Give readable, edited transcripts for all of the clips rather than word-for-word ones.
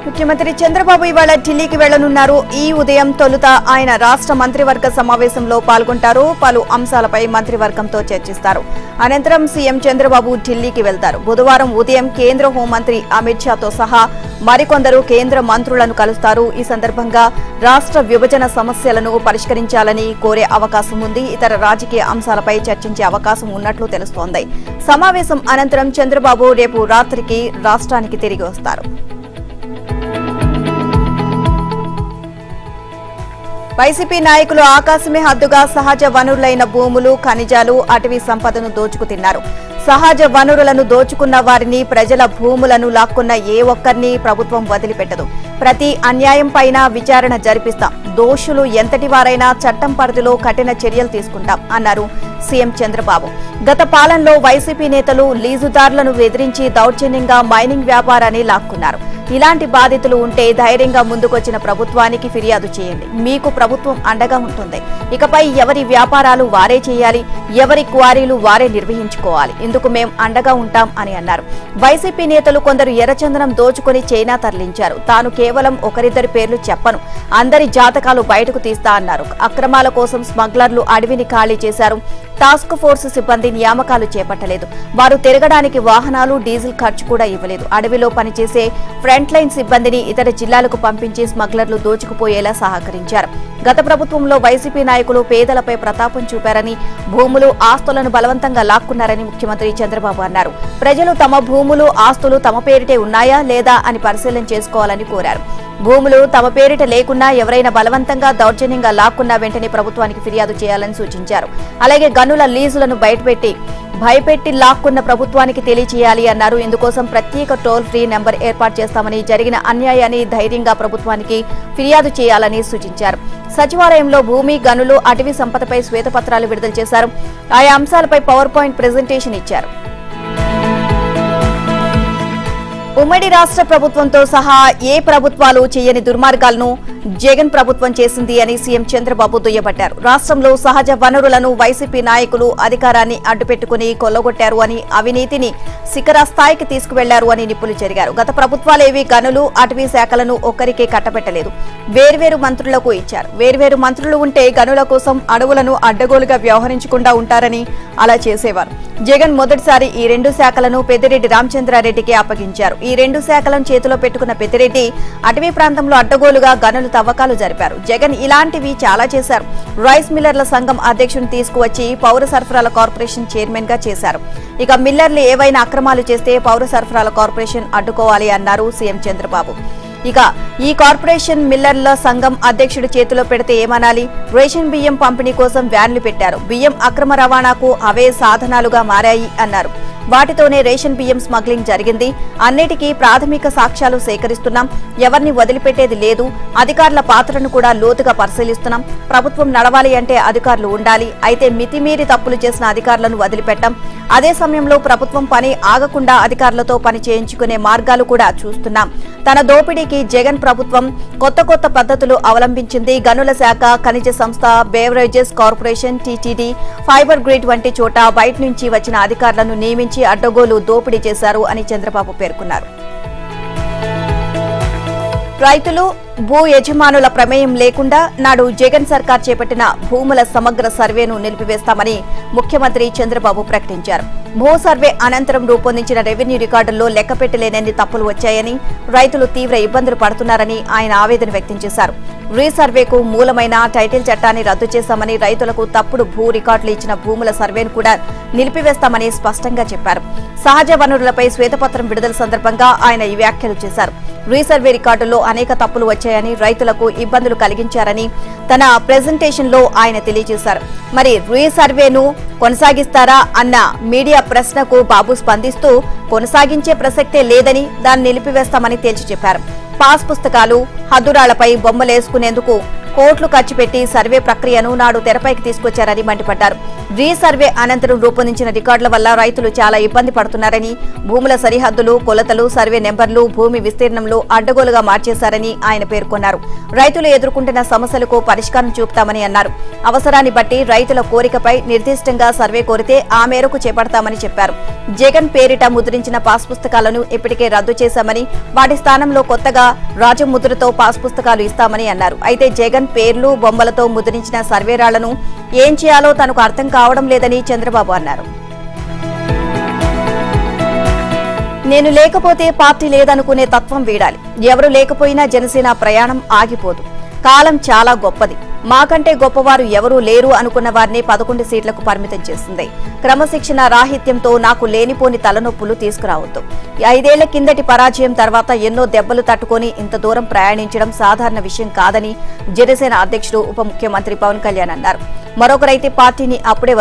ముఖ్యమంత్రి చంద్రబాబు ఇవాళ ఢిల్లీకి వెళ్లనున్నారు. ఈ ఉదయం తొలుత ఆయన రాష్ట్ర మంత్రివర్గ సమావేశంలో పాల్గొంటారు. పలు అంశాలపై మంత్రివర్గంతో చర్చిస్తారు. అనంతరం సీఎం చంద్రబాబు ఢిల్లీకి వెళ్తారు. బుధవారం ఉదయం కేంద్ర హోంమంత్రి అమిత్ షాతో సహా మరికొందరు కేంద్ర మంత్రులను కలుస్తారు. ఈ సందర్భంగా రాష్ట్ర విభజన సమస్యలను పరిష్కరించాలని కోరే అవకాశం ఉంది. ఇతర రాజకీయ అంశాలపై చర్చించే అవకాశం ఉన్నట్లు తెలుస్తోంది. సమావేశం అనంతరం చంద్రబాబు రేపు రాత్రికి రాష్ట్రానికి తిరిగి వస్తారు. వైసీపీ నాయకులు ఆకాశమే హద్దుగా సహజ వనరులైన భూములు, ఖనిజాలు, అటవీ సంపదను దోచుకు తిన్నారు. సహజ వనరులను దోచుకున్న వారిని, ప్రజల భూములను లాక్కున్న ఏ ఒక్కరిని ప్రభుత్వం వదిలిపెట్టదు. ప్రతి అన్యాయం పైన విచారణ జరిపిస్తాం. దోషులు ఎంతటి వారైనా చట్టం పరిధిలో కఠిన చర్యలు తీసుకుంటాం అన్నారు సీఎం చంద్రబాబు. గత పాలనలో వైసీపీ నేతలు లీజుదారులను బెదిరించి దౌర్జన్యంగా మైనింగ్ వ్యాపారాన్ని లాక్కున్నారు. ఇలాంటి బాధితులు ఉంటే ధైర్యంగా ముందుకొచ్చిన ప్రభుత్వానికి ఫిర్యాదు చేయండి. మీకు ప్రభుత్వం అండగా ఉంటుంది. ఇకపై ఎవరి వ్యాపారాలు వారే చేయాలి, ఎవరి క్వారీలు వారే నిర్వహించుకోవాలి. ఇందుకు మేం అండగా ఉంటాం అని అన్నారు. వైసీపీ నేతలు కొందరు ఎర్రచందనం దోచుకుని చైనా తరలించారు. తాను కేవలం ఒకరిద్దరి పేర్లు చెప్పను, అందరి జాతకాలు బయటకు తీస్తా అన్నారు. అక్రమాల కోసం స్మగ్లర్లు అడవిని ఖాళీ చేశారు. టాస్క్ ఫోర్స్ సిబ్బంది నియామకాలు చేపట్టలేదు. వారు తిరగడానికి వాహనాలు, డీజిల్ ఖర్చు కూడా ఇవ్వలేదు. అడవిలో పనిచేసే ఫ్రంట్ లైన్ సిబ్బందిని ఇతర జిల్లాలకు పంపించి స్మగ్లర్లు దోచుకుపోయేలా సహకరించారు. గత ప్రభుత్వంలో వైసీపీ నాయకులు పేదలపై ప్రతాపం చూపారని, భూములు, ఆస్తులను బలవంతంగా లాక్కున్నారని ముఖ్యమంత్రి చంద్రబాబు అన్నారు. ప్రజలు తమ భూములు, ఆస్తులు తమ పేరిటే ఉన్నాయా లేదా అని పరిశీలన చేసుకోవాలని కోరారు. భూములు తమ పేరిట లేకున్నా ఎవరైనా బలవంతంగా దౌర్జన్యంగా లాక్కున్నా వెంటనే ప్రభుత్వానికి ఫిర్యాదు చేయాలని సూచించారు. అలాగే గనుల లీజులను భయపెట్టి లాక్కున్న ప్రభుత్వానికి తెలియచేయాలి అన్నారు. ఇందుకోసం ప్రత్యేక టోల్ ఫ్రీ నెంబర్ ఏర్పాటు చేస్తామని, జరిగిన అన్యాయాన్ని ధైర్యంగా ప్రభుత్వానికి ఫిర్యాదు చేయాలని సూచించారు. సచివాలయంలో భూమి, గనులు, అటవీ సంపదపై శ్వేతపత్రాలు విడుదల చేశారు. ఆయా అంశాలపై పవర్ పాయింట్ ప్రెజెంటేషన్ ఇచ్చారు. ఉమ్మడి రాష్ట్ర ప్రభుత్వంతో సహా ఏ ప్రభుత్వాలు చేయని దుర్మార్గాలను జగన్ ప్రభుత్వం చేసింది అని సీఎం చంద్రబాబు దుయ్యబట్టారు. రాష్ట్రంలో సహజ వనరులను వైసీపీ నాయకులు అధికారాన్ని అడ్డుపెట్టుకుని కొల్లగొట్టారు అని, అవినీతిని శిఖర స్థాయికి తీసుకువెళ్లారు అని నిప్పులు చెరిగారు. గత ప్రభుత్వాలేవి గనులు, అటవీ శాఖలను ఒక్కరికే కట్టబెట్టలేదు. వేర్వేరు మంత్రులకు ఇచ్చారు. వేర్వేరు మంత్రులు ఉంటే గనుల కోసం అడవులను అడ్డగోలుగా వ్యవహరించకుండా ఉంటారని అలా చేసేవారు. జగన్ మొదటిసారి ఈ 2 శాఖలను పెద్దిరెడ్డి రామచంద్రారెడ్డికి అప్పగించారు. ఈ 2 శాఖలను చేతిలో పెట్టుకున్న పెద్దిరెడ్డి అటవీ ప్రాంతంలో అడ్డగోలుగా గనులు తవ్వకాలు జరిపారు. జగన్ ఇలాంటివి చాలా చేశారు. రైస్ మిల్లర్ల సంఘం అధ్యక్షుని తీసుకువచ్చి పౌర సరఫరాల కార్పొరేషన్ చైర్మన్ గా చేశారు. ఇక మిల్లర్లు ఏవైనా అక్రమాలు చేస్తే పౌర సరఫరాల కార్పొరేషన్ అడ్డుకోవాలి అన్నారు సీఎం చంద్రబాబు. ఇక ఈ కార్పొరేషన్ మిల్లర్ల సంఘం అధ్యక్షుడి చేతిలో పెడితే ఏమనాలి? రేషన్ బియ్యం పంపిణీ కోసం వ్యాన్లు పెట్టారు. బియ్యం అక్రమ రవాణాకు అవే సాధనాలుగా మారాయి అన్నారు. వాటితోనే రేషన్ బియ్యం స్మగ్లింగ్ జరిగింది. అన్నిటికీ ప్రాథమిక సాక్ష్యాలు సేకరిస్తున్నాం. ఎవరిని వదిలిపెట్టేది లేదు. అధికారుల పాత్రను కూడా లోతుగా పరిశీలిస్తున్నాం. ప్రభుత్వం నడవాలి అంటే అధికారులు ఉండాలి. అయితే మితిమీరి తప్పులు చేసిన అధికారులను వదిలిపెట్టాం. అదే సమయంలో ప్రభుత్వం పని ఆగకుండా అధికారులతో పని చేయించుకునే మార్గాలు కూడా చూస్తున్నాం. తన దోపిడీకి జగన్ ప్రభుత్వం కొత్త పద్ధతులు అవలంబించింది. గనుల శాఖ, ఖనిజ సంస్థ, beverages corporation, TTD, fibre grid వంటి చోట బయట నుంచి వచ్చిన అధికారులను నియమించి అడ్డగోలు దోపిడీ చేశారు అని చంద్రబాబు పేర్కొన్నారు. రైతులు, భూ యజమానుల ప్రమేయం లేకుండా నాడు జగన్ సర్కార్ చేపట్టిన భూముల సమగ్ర సర్వేను నిలిపివేస్తామని ముఖ్యమంత్రి చంద్రబాబు ప్రకటించారు. భూ సర్వే అనంతరం రూపొందించిన రెవెన్యూ రికార్డుల్లో లెక్కపెట్టలేనన్ని తప్పులు వచ్చాయని, రైతులు తీవ్ర ఇబ్బందులు పడుతున్నారని ఆయన ఆవేదన వ్యక్తం చేశారు. రీసర్వేకు మూలమైన టైటిల్ చట్టాన్ని రద్దు చేశామని, రైతులకు తప్పుడు భూ రికార్డులు ఇచ్చిన భూముల సర్వేను కూడా నిలిపివేస్తామని స్పష్టంగా చెప్పారు. సహజ వనరులపై శ్వేతపత్రం విడుదల సందర్భంగా ఆయన ఈ వ్యాఖ్యలు చేశారు. రీసర్వే రికార్డుల్లో అనేక తప్పులు వచ్చాయని, రైతులకు ఇబ్బందులు కలిగించారని తన ప్రెజెంటేషన్ లో ఆయన తెలియజేశారు. మరి రీసర్వేను కొనసాగిస్తారా అన్న మీడియా ప్రశ్నకు బాబు స్పందిస్తూ కొనసాగించే ప్రసక్తే లేదని, దాన్ని నిలిపివేస్తామని తేల్చి చెప్పారు. పాస్ పుస్తకాలు, హద్దురాళ్లపై బొమ్మలేసుకునేందుకు కోట్లు ఖర్చు పెట్టి సర్వే ప్రక్రియను నాడు తెరపైకి తీసుకొచ్చారని మండిపడ్డారు. రీసర్వే అనంతరం రూపొందించిన రికార్డుల వల్ల రైతులు చాలా ఇబ్బంది పడుతున్నారని, భూముల సరిహద్దులు, కొలతలు, సర్వే నెంబర్లు, భూమి విస్తీర్ణంలో అడ్డగోలుగా మార్చేశారని ఆయన పేర్కొన్నారు. రైతులు ఎదుర్కొంటున్న సమస్యలకు పరిష్కారం చూపుతామని అన్నారు. అవసరాన్ని బట్టి రైతుల కోరికపై నిర్దిష్టంగా సర్వే కోరితే ఆ మేరకు చేపడతామని చెప్పారు. జగన్ పేరిట ముద్రించిన పాస్ పుస్తకాలను ఇప్పటికే రద్దు చేశామని, వాటి స్థానంలో కొత్తగా రాజముద్రతో పాస్ పుస్తకాలు ఇస్తామని అన్నారు. అయితే జగన్ పేర్లు, బొమ్మలతో ముద్రించిన సర్వేరాళ్లను ఏం చేయాలో తనకు అర్థం కావడం లేదని చంద్రబాబు అన్నారు. నేను లేకపోతే పార్టీ లేదనుకునే తత్వం వీడాలి. ఎవరు లేకపోయినా జనసేన ప్రయాణం ఆగిపోదు. కాలం చాలా గొప్పది. మాకంటే గొప్పవారు ఎవరూ లేరు అనుకున్న వారిని 11 సీట్లకు పరిమితం చేసింది. క్రమశిక్షణ రాహిత్యంతో నాకు లేనిపోని తలనొప్పులు తీసుకురావద్దు. 5 ఏళ్ల కిందటి పరాజయం తర్వాత ఎన్నో దెబ్బలు తట్టుకుని ఇంత దూరం ప్రయాణించడం సాధారణ విషయం కాదని జనసేన అధ్యక్షుడు ఉప ముఖ్యమంత్రి పవన్ కళ్యాణ్ అన్నారు. మరొకరైతే పార్టీని అప్పుడే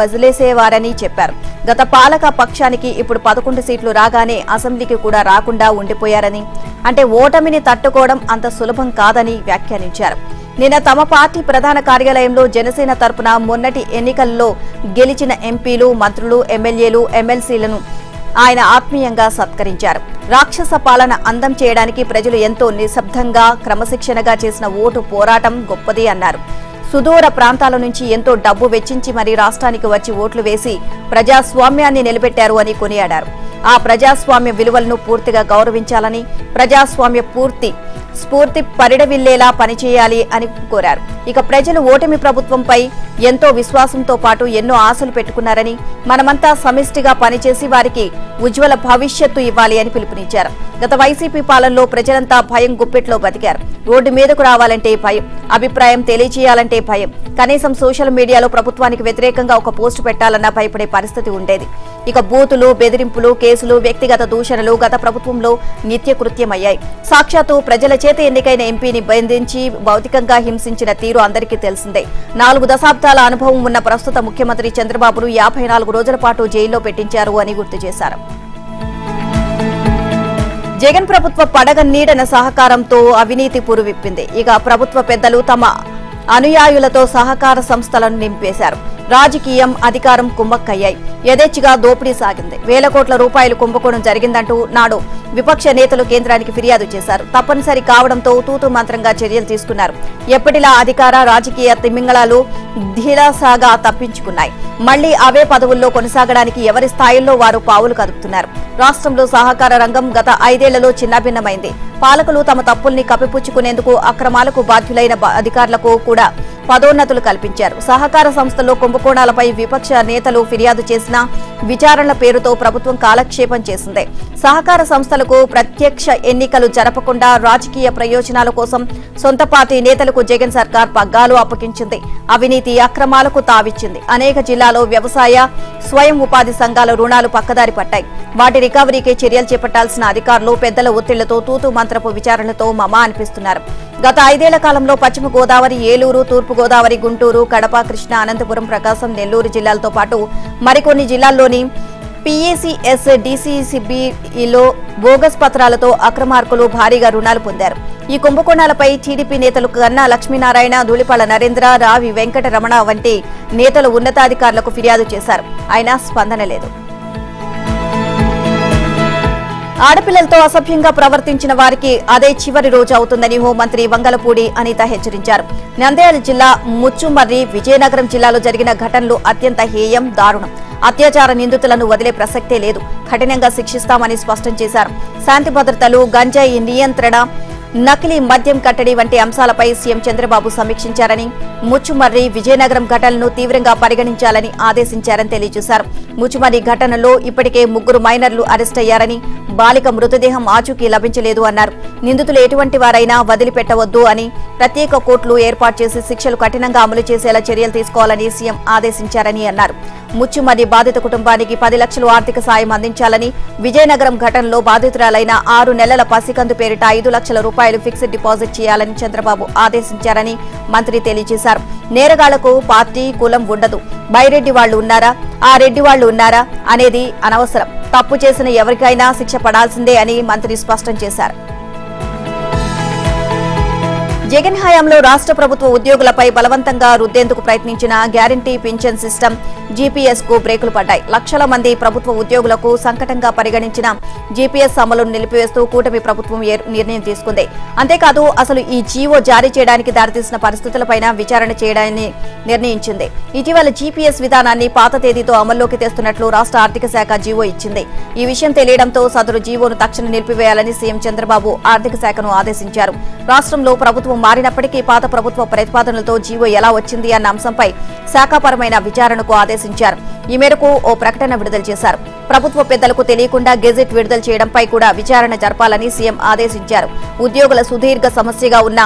వదిలేసేవారని చెప్పారు. గత పాలక పక్షానికి ఇప్పుడు 11 సీట్లు రాగానే అసెంబ్లీకి కూడా రాకుండా ఉండిపోయారని, అంటే ఓటమిని తట్టుకోవడం అంత సులభం కాదని వ్యాఖ్యానించారు. నిన్న తమ పార్టీ ప్రధాన కార్యాలయంలో జనసేన తరపున మొన్నటి ఎన్నికల్లో గెలిచిన ఎంపీలు, మంత్రులు, ఎమ్మెల్యేలు, ఎమ్మెల్సీలను ఆయన ఆత్మీయంగా సత్కరించారు. రాక్షస పాలన అందం చేయడానికి ప్రజలు ఎంతో నిశ్శబ్దంగా, క్రమశిక్షణగా చేసిన ఓటు పోరాటం గొప్పది అన్నారు. సుదూర ప్రాంతాల నుంచి ఎంతో డబ్బు వెచ్చించి మరీ రాష్ట్రానికి వచ్చి ఓట్లు వేసి ప్రజాస్వామ్యాన్ని నిలబెట్టారు అని కొనియాడారు. ఆ ప్రజాస్వామ్య విలువలను పూర్తిగా గౌరవించాలని, ప్రజాస్వామ్య స్ఫూర్తి పరిడవిల్లేలా పనిచేయాలి అని కోరారు. ఇక ప్రజలు ఓటమి ప్రభుత్వంపై ఎంతో విశ్వాసంతో పాటు ఎన్నో ఆశలు పెట్టుకున్నారని, మనమంతా సమిష్టిగా పనిచేసి వారికి ఉజ్వల భవిష్యత్తు ఇవ్వాలి అని పిలుపునిచ్చారు. గత వైసీపీ పాలనలో ప్రజలంతా భయం గుప్పెట్లో బతికారు. రోడ్డు మీదకు రావాలంటే భయం, అభిప్రాయం తెలియజేయాలంటే భయం, కనీసం సోషల్ మీడియాలో ప్రభుత్వానికి వ్యతిరేకంగా ఒక పోస్టు పెట్టాలన్నా భయపడే పరిస్థితి ఉండేది. ఇక బూతులు, బెదిరింపులు, కేసులు, వ్యక్తిగత దూషణలు గత ప్రభుత్వంలో నిత్యకృత్యమయ్యాయి. సాక్షాత్తు ప్రజల చేత ఎన్నికైన ఎంపీని బంధించి భౌతికంగా హింసించిన తీరు అందరికీ తెలిసిందే. 4 దశాబ్దాల అనుభవం ఉన్న ప్రస్తుత ముఖ్యమంత్రి చంద్రబాబును 54 రోజుల పాటు జైల్లో పెట్టించారు అని గుర్తు చేశారు. జగన్ ప్రభుత్వ పడగ నీడన సహకారంతో అవినీతి పురువిప్పింది. ఇక ప్రభుత్వ పెద్దలు తమ అనుయాయులతో సహకార సంస్థలను నింపేశారు. రాజకీయం, అధికారం కుమ్మక్కయ్యాయి. యథేచ్ఛగా దోపిడీ సాగింది. వేల కోట్ల రూపాయలు కుంభకోణం జరిగిందంటూ నాడు విపక్ష నేతలు కేంద్రానికి ఫిర్యాదు చేశారు. తప్పనిసరి కావడంతో తూతు మంత్రంగా చర్యలు తీసుకున్నారు. ఎప్పటిలా అధికార, రాజకీయ తిమింగళాలు ధీలాసాగా తప్పించుకున్నాయి. మళ్లీ అవే పదవుల్లో కొనసాగడానికి ఎవరి స్థాయిల్లో వారు పావులు కదుపుతున్నారు. రాష్ట్రంలో సహకార రంగం గత 5 ఏళ్లలో చిన్నాభిన్నమైంది. పాలకులు తమ తప్పుల్ని కప్పిపుచ్చుకునేందుకు అక్రమాలకు బాధ్యులైన అధికారులకు కూడా పదోన్నతులు కల్పించారు. సహకార సంస్థల్లో కుంభకోణాలపై విపక్ష నేతలు ఫిర్యాదు చేసినా విచారణల పేరుతో ప్రభుత్వం కాలక్షేపం చేసింది. సహకార సంస్థలకు ప్రత్యక్ష ఎన్నికలు జరపకుండా రాజకీయ ప్రయోజనాల కోసం సొంత పార్టీ నేతలకు జగన్ సర్కార్ పగ్గాలు అప్పగించింది. అవినీతి, అక్రమాలకు తావిచ్చింది. అనేక జిల్లాలో వ్యవసాయ, స్వయం ఉపాధి సంఘాల రుణాలు పక్కదారి పట్టాయి. వాటి రికవరీకి చర్యలు చేపట్టాల్సిన అధికారులు పెద్దల ఒత్తిళ్లతో తూతు మంత్రపు విచారణతో మమా అనిపిస్తున్నారు. గత 5 ఏళ్ల కాలంలో పశ్చిమ గోదావరి, ఏలూరు, తూర్పు గోదావరి, గుంటూరు, కడప, కృష్ణా, అనంతపురం, ప్రకాశం, నెల్లూరు జిల్లాలతో పాటు మరికొన్ని జిల్లాల్లోని PACS, DCCBలో బోగస్ పత్రాలతో అక్రమార్కులు భారీగా రుణాలు పొందారు. ఈ కుంభకోణాలపై టీడీపీ నేతలు కన్నా లక్ష్మీనారాయణ, ధూళిపాల నరేంద్ర, రావి వెంకట రమణ వంటి నేతలు ఉన్నతాధికారులకు ఫిర్యాదు చేశారు. అయినా స్పందన లేదు. ఆడపిల్లలతో అసభ్యంగా ప్రవర్తించిన వారికి అదే చివరి రోజు అవుతుందని హోంమంత్రి వంగలపూడి అనిత హెచ్చరించారు. నంద్యాల జిల్లా ముచ్చుమర్రి, విజయనగరం జిల్లాలో జరిగిన ఘటనలు అత్యంత హేయం, దారుణం. అత్యాచార నిందితులను వదిలే ప్రసక్తే లేదు. కఠినంగా శిక్షిస్తామని స్పష్టం చేశారు. శాంతి భద్రతలు, గంజాయి నియంత్రణ, నకిలీ మద్యం కట్టడి వంటి అంశాలపై సీఎం చంద్రబాబు సమీక్షించారని, ముచ్చుమర్రి, విజయనగరం ఘటనలను తీవ్రంగా పరిగణించాలని ఆదేశించారని తెలియజేశారు. ముచ్చుమర్రి ఘటనలో ఇప్పటికే 3 మైనర్లు అరెస్ట్ అయ్యారని, బాలిక మృతదేహం ఆచూకీ లభించలేదు అన్నారు. నిందితులు ఎటువంటి వారైనా వదిలిపెట్టవద్దు అని, ప్రత్యేక కోర్టులు ఏర్పాటు చేసి శిక్షలు కఠినంగా అమలు చేసేలా చర్యలు తీసుకోవాలని సీఎం ఆదేశించారని అన్నారు. ముచ్చుమర్రి బాధిత కుటుంబానికి 10 లక్షలు ఆర్థిక సాయం అందించాలని, విజయనగరం ఘటనలో బాధితురాలైన 6 నెలల పసికందు పేరిట 5 లక్షల రూపాయలు ఫిక్స్డ్ డిపాజిట్ చేయాలని చంద్రబాబు ఆదేశించారని మంత్రి తెలియజేశారు. నేరగాళ్లకు పార్టీ, కులం ఉండదు. బైరెడ్డి వాళ్లు ఉన్నారా, ఆ రెడ్డి వాళ్లు ఉన్నారా అనేది అనవసరం. తప్పు చేసిన ఎవరికైనా శిక్ష పడాల్సిందే అని మంత్రి స్పష్టం చేశారు. జగన్ హయాంలో రాష్ట్ర ప్రభుత్వ ఉద్యోగులపై బలవంతంగా రుద్దేందుకు ప్రయత్నించిన గ్యారంటీ పింఛన్ సిస్టమ్ జీపీఎస్ కు బ్రేకులు పడ్డాయి. లక్షల మంది ప్రభుత్వ ఉద్యోగులకు సంకటంగా పరిగణించిన జీపీఎస్ అమలును నిలిపివేస్తూ కూటమి ప్రభుత్వం నిర్ణయం తీసుకుంది. అంతేకాదు అసలు ఈ జీవో జారీ చేయడానికి దారితీసిన పరిస్థితులపైన విచారణ చేయడాన్ని నిర్ణయించింది. ఇటీవల జీపీఎస్ విధానాన్ని పాత తేదీతో అమల్లోకి తెస్తున్నట్లు రాష్ట్ర ఆర్థిక శాఖ జీవో ఇచ్చింది. ఈ విషయం తెలియడంతో సదరు జీవోను తక్షణం నిలిపివేయాలని సీఎం చంద్రబాబు ఆర్థిక శాఖను ఆదేశించారు. రాష్ట్రంలో ప్రభుత్వం మారినప్పటికీ పాత ప్రభుత్వ ప్రతిపాదనలతో జీవో ఎలా వచ్చింది అన్న అంశంపై శాఖాపరమైన విచారణకు ఆదేశించారు. ఈ మేరకు ఓ ప్రకటన విడుదల చేశారు. ప్రభుత్వ పెద్దలకు తెలియకుండా గెజెట్ విడుదల చేయడంపై కూడా విచారణ జరపాలని సీఎం ఆదేశించారు. ఉద్యోగుల సుదీర్ఘ సమస్యగా ఉన్న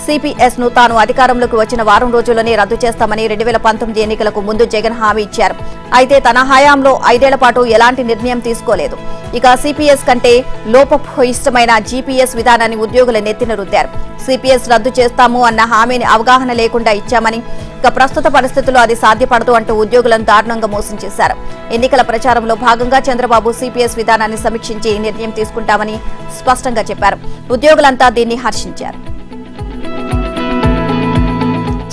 సిపిఎస్ ను తాను అధికారంలోకి వచ్చిన వారం రోజుల్లోనే రద్దు చేస్తామని 2019 ఎన్నికలకు ముందు జగన్ హామీ ఇచ్చారు. అయితే తన హయాంలో 5 ఏళ్ల పాటు ఎలాంటి నిర్ణయం తీసుకోలేదు. ఇక సిపిఎస్ కంటే లోపభూయిష్టమైన జీపీఎస్ విధానాన్ని ఉద్యోగుల నెత్తిన రుద్దారు. సిపిఎస్ రద్దు చేస్తాము అన్న హామీని అవగాహన లేకుండా ఇచ్చామని, ఇక ప్రస్తుత పరిస్థితుల్లో అది సాధ్యపడదు అంటూ ఉద్యోగులను దారుణంగా మోసం చేశారు. ఎన్నికల ప్రచారంలో భాగంగా చంద్రబాబు సిపిఎస్ విధానాన్ని సమీక్షించి నిర్ణయం తీసుకుంటామని స్పష్టంగా చెప్పారు. ఉద్యోగులంతా దీన్ని హర్షించారు.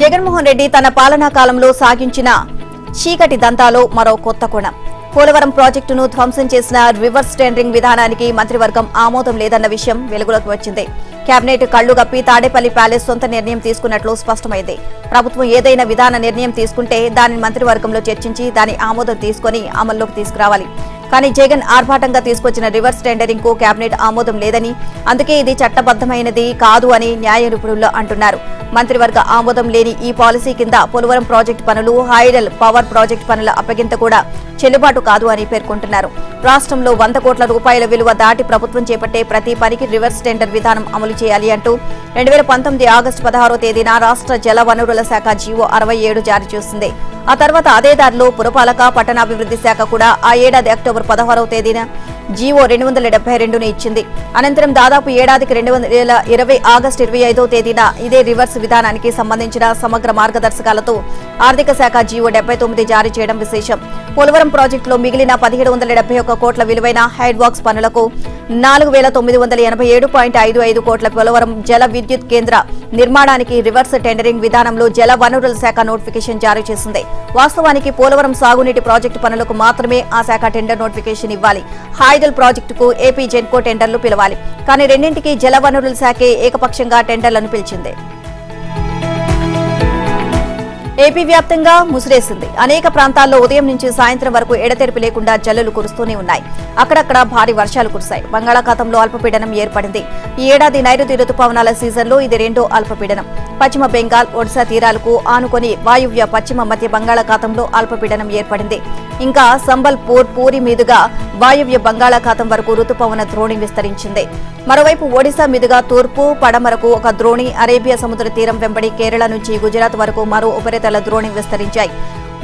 జగన్మోహన్ రెడ్డి తన పాలనా కాలంలో సాగించిన చీకటి దంతాలో మరో కొత్త కోణం. పోలవరం ప్రాజెక్టును ధ్వంసం చేసిన రివర్స్ టెండరింగ్ విధానానికి మంత్రివర్గం ఆమోదం లేదన్న విషయం వెలుగులోకి వచ్చింది. కేబినెట్ కళ్లు గప్పి తాడేపల్లి ప్యాలెస్ సొంత నిర్ణయం తీసుకున్నట్లు స్పష్టమైంది. ప్రభుత్వం ఏదైనా విధాన నిర్ణయం తీసుకుంటే దానిని మంత్రివర్గంలో చర్చించి దాని ఆమోదం తీసుకుని అమల్లోకి తీసుకురావాలి. కానీ జగన్ ఆర్భాటంగా తీసుకొచ్చిన రివర్స్ టెండరింగ్ కు కేబినెట్ ఆమోదం లేదని, అందుకే ఇది చట్టబద్దమైనది కాదు అని న్యాయ నిపుణులు అంటున్నారు. మంత్రివర్గ ఆమోదం లేని ఈ పాలసీ కింద పోలవరం ప్రాజెక్టు పనులు, హైడల్ పవర్ ప్రాజెక్టు పనుల అప్పగింత కూడా చెల్లుబాటు కాదు అని పేర్కొంటున్నారు. రాష్ట్రంలో 100 కోట్ల రూపాయల విలువ దాటి ప్రభుత్వం చేపట్టే ప్రతి పనికి రివర్స్ టెండర్ విధానం అమలు చేయాలి అంటూ 2019 ఆగస్టు 16వ తేదీన రాష్ట్ర జల వనరుల శాఖ జీవో 67 జారీ చేసింది. ఆ తర్వాత అదే దారిలో పురపాలక పట్టణాభివృద్ధి శాఖ కూడా ఆ ఏడాది అక్టోబర్ 16వ తేదీన జీవో 272ను ఇచ్చింది. అనంతరం దాదాపు ఏడాదికి 2020 ఆగస్టు 25వ తేదీన ఇదే రివర్స్ విధానానికి సంబంధించిన సమగ్ర మార్గదర్శకాలతో ఆర్థిక శాఖ జీవో 79 జారీ చేయడం విశేషం. పోలవరం ప్రాజెక్టులో మిగిలిన 1771 కోట్ల విలువైన హైడ్ వర్క్స్ పనులకు 4987.55 కోట్ల పోలవరం జల విద్యుత్ కేంద్ర నిర్మాణానికి రివర్స్ టెండరింగ్ విధానంలో జల వనరుల శాఖ నోటిఫికేషన్ జారీ చేసింది. వాస్తవానికి పోలవరం సాగునీటి ప్రాజెక్టు పనులకు మాత్రమే ఆ శాఖ టెండర్ నోటిఫికేషన్ ఇవ్వాలి. హైడల్ ప్రాజెక్టుకు ఏపీ జెన్కో టెండర్లు పిలవాలి. కానీ రెండింటికి జల వనరుల శాఖే ఏకపక్షంగా టెండర్లను పిలిచింది. ఏపీ వ్యాప్తంగా ముసిరేసింది. అనేక ప్రాంతాల్లో ఉదయం నుంచి సాయంత్రం వరకు ఎడతెరిపి లేకుండా జల్లులు కురుస్తూనే ఉన్నాయి. అక్కడక్కడ భారీ వర్షాలు కురిశాయి. బంగాళాఖాతంలో అల్పపీడనం ఏర్పడింది. ఈ ఏడాది నైరుతి రుతుపవనాల సీజన్లో ఇది రెండో అల్పపీడనం. పశ్చిమ బెంగాల్, ఒడిశా తీరాలకు ఆనుకొని వాయువ్య పశ్చిమ మధ్య బంగాళాఖాతంలో అల్పపీడనం ఏర్పడింది. ఇంకా సంబల్పూర్, పూరి మీదుగా వాయువ్య బంగాళాఖాతం వరకు రుతుపవన ద్రోణి విస్తరించింది. మరోవైపు ఒడిశా మీదుగా తూర్పు, పడమరకు ఒక ద్రోణి, అరేబియా సముద్ర తీరం వెంబడి కేరళ నుంచి గుజరాత్ వరకు మరో ఉపరితల ద్రోణి విస్తరించాయి.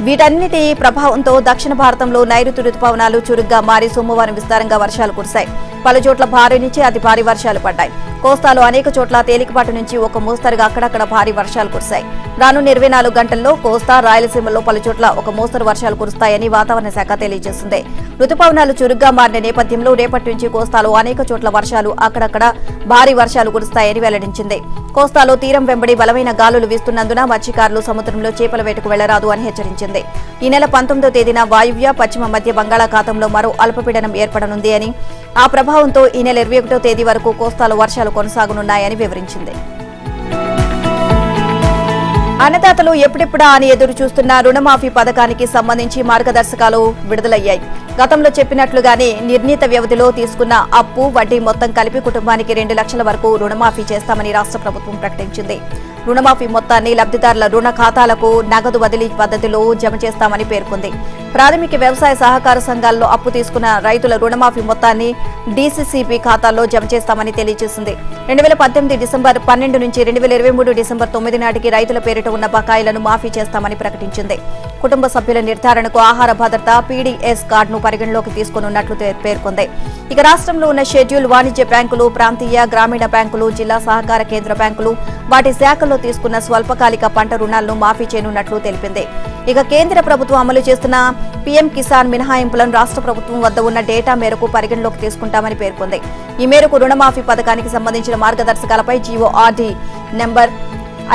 వీటన్నిటి ప్రభావంతో దక్షిణ భారతంలో నైరుతి రుతుపవనాలు చురుగ్గా మారి సోమవారం విస్తారంగా వర్షాలు కురిశాయి. పలుచోట్ల భారీ నుంచి అతి భారీ వర్షాలు పడ్డాయి. కోస్తాలో అనేక చోట్ల తేలికపాటి నుంచి ఒక మోస్తరుగా అక్కడక్కడ భారీ వర్షాలు కురిశాయి. రానున్న 24 గంటల్లో కోస్తా, రాయలసీమలో పలుచోట్ల ఒక మోస్తరు వర్షాలు కురుస్తాయని వాతావరణ శాఖ తెలియజేసింది. రుతుపవనాలు చురుగ్గా మారిన నేపథ్యంలో రేపటి నుంచి కోస్తాలో అనేక చోట్ల వర్షాలు, అక్కడక్కడ భారీ వర్షాలు కురుస్తాయని వెల్లడించింది. కోస్తాలో తీరం వెంబడి బలమైన గాలులు వీస్తున్నందున మత్స్యకారులు సముద్రంలో చేపల వేటకు వెళ్లరాదు అని హెచ్చరించింది. ఈ నెల 19వ తేదీన వాయువ్య పశ్చిమ మధ్య బంగాళాఖాతంలో మరో అల్పపీడనం ఏర్పడనుంది అని, ఆ ప్రభావంతో ఈ నెల 21వ తేదీ వరకు కోస్తాలో వర్షాలు కొనసాగనున్నాయని వివరించింది. అన్నదాతలు ఎప్పుడెప్పుడా అని ఎదురు చూస్తున్న రుణమాఫీ పథకానికి సంబంధించి మార్గదర్శకాలు విడుదలయ్యాయి. గతంలో చెప్పినట్లుగానే నిర్ణీత వ్యవధిలో తీసుకున్న అప్పు, వడ్డీ మొత్తం కలిపి కుటుంబానికి 2 లక్షల వరకు రుణమాఫీ చేస్తామని రాష్ట్ర ప్రభుత్వం ప్రకటించింది. రుణమాఫీ మొత్తాన్ని లబ్ధిదారుల రుణ ఖాతాలకు నగదు బదిలీ పద్ధతిలో జమ చేస్తామని పేర్కొంది. ప్రాథమిక వ్యవసాయ సహకార సంఘాల్లో అప్పు తీసుకున్న రైతుల రుణమాఫీ మొత్తాన్ని డీసీసీబీ ఖాతాల్లో జమ చేస్తామని తెలియజేసింది. 2018 డిసెంబర్ 12 నుంచి 2023 డిసెంబర్ 9 నాటికి రైతుల పేరిట పాటు ఉన్న బకాయిలను మాఫీ చేస్తామని ప్రకటించింది. కుటుంబ సభ్యుల నిర్ధారణకు ఆహార భద్రత పీడీఎస్ కార్డును పరిగణలోకి తీసుకోనున్నట్లు పేర్కొంది. ఇక రాష్ట్రంలో ఉన్న షెడ్యూల్ వాణిజ్య బ్యాంకులు, ప్రాంతీయ గ్రామీణ బ్యాంకులు, జిల్లా సహకార కేంద్ర బ్యాంకులు వాటి శాఖల్లో తీసుకున్న స్వల్పకాలిక పంట రుణాలను మాఫీ చేయనున్నట్లు తెలిపింది. ఇక కేంద్ర ప్రభుత్వం అమలు చేస్తున్న పీఎం కిసాన్ మినహాయింపులను రాష్ట్ర ప్రభుత్వం వద్ద ఉన్న డేటా మేరకు పరిగణలోకి తీసుకుంటామని పేర్కొంది. ఈ మేరకు రుణమాఫీ పథకానికి సంబంధించిన మార్గదర్శకాలపై జీఓఆర్డీ నెంబర్